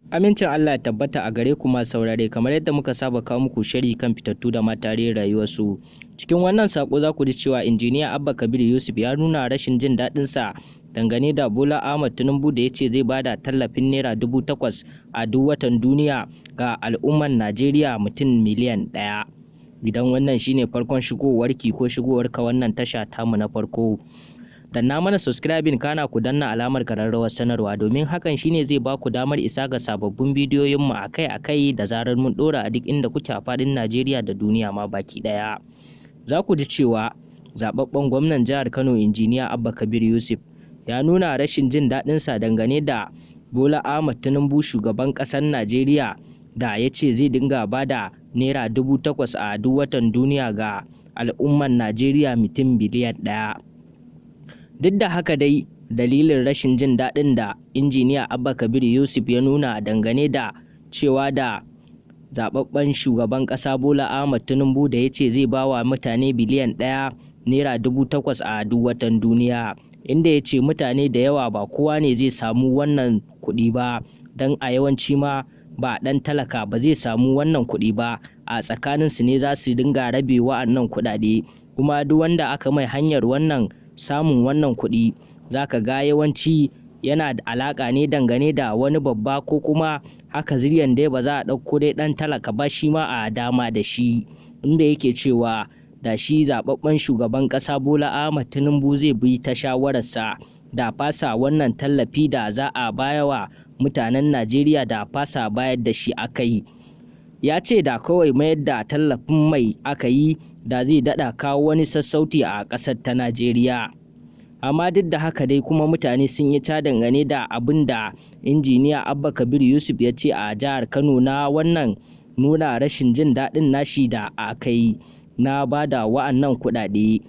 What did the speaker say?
Amincin Allah ya tabbata a gare ku masu saurare, kamar yadda muka saba kawo muku shiri kan fitattu da ma tarihin rayuwarsu. Cikin wannan sako za ku ji cewa injiniya Abba Kabir Yusuf ya nuna rashin jin daɗin sa dangane da Bola Ahmed Tinubu da ya ce zai bada tallafin naira 8,000 a duk watan duniya ga al'ummar Najeriya mutum miliyan 1. Idan wannan shine farkon shigowarki ko shigowarka wannan tasha tamu na farko, danna mana subscribing kana ku danna alamar kararrawar sanarwa domin hakan shine zai ba ku damar isa ga sababbin bidiyoyin mu akai-akai da zarar mun dora a duk inda kuke a fadin Najeriya da duniya ma baki daya. Za ku ji cewa zababben gwamnan jihar Kano injiniya Abba Kabir Yusuf ya nuna rashin jin daɗin sa dangane da Bola Ahmed Tinubu shugaban ƙasar Najeriya da ya ce zai dinga bada naira 8,000 a duk watan duniya ga al'ummar Najeriya mutum biliyan 1. Duk da haka dai, dalilin rashin jin daɗin da injiniya Abba Kabir Yusuf ya nuna dangane da cewa da zababben shugaban ƙasa Bola Ahmed Tinubu da ya ce zai ba wa mutane biliyan 1 naira 8,000 a duk watan duniya, inda ya ce mutane da yawa ba kowa ne zai samu wannan kuɗi ba, don a yawanci ma ba ɗan talaka ba zai samu wannan kuɗi ba, a tsakaninsu ne za su dinga rabe wa'annan kuɗaɗe, kuma duk wanda aka mai hanyar wannan samun wannan kuɗi zaka ga yawanci yana da alaƙa ne dangane da wani babba, ko kuma haka ziryan dai ba za a ɗauko dai ɗan talaka ba shi ma a dama da shi, inda yake cewa da shi zababben shugaban ƙasa Bola Ahmed Tinubu zai bi ta shawararsa da fasa wannan tallafi da za a bayawa mutanen Najeriya da fasa bayar da shi aka yi. Ya ce da kawai mayar da tallafin mai aka yi da zai daɗa kawo wani sassauci a ƙasar ta Najeriya. Amma duk da haka dai kuma mutane sun yi ca dangane da abin da injiniya Abba Kabir Yusuf ya ce a jihar Kano na wannan nuna rashin jin daɗin nashi da aka yi na bada wa'annan kuɗaɗe.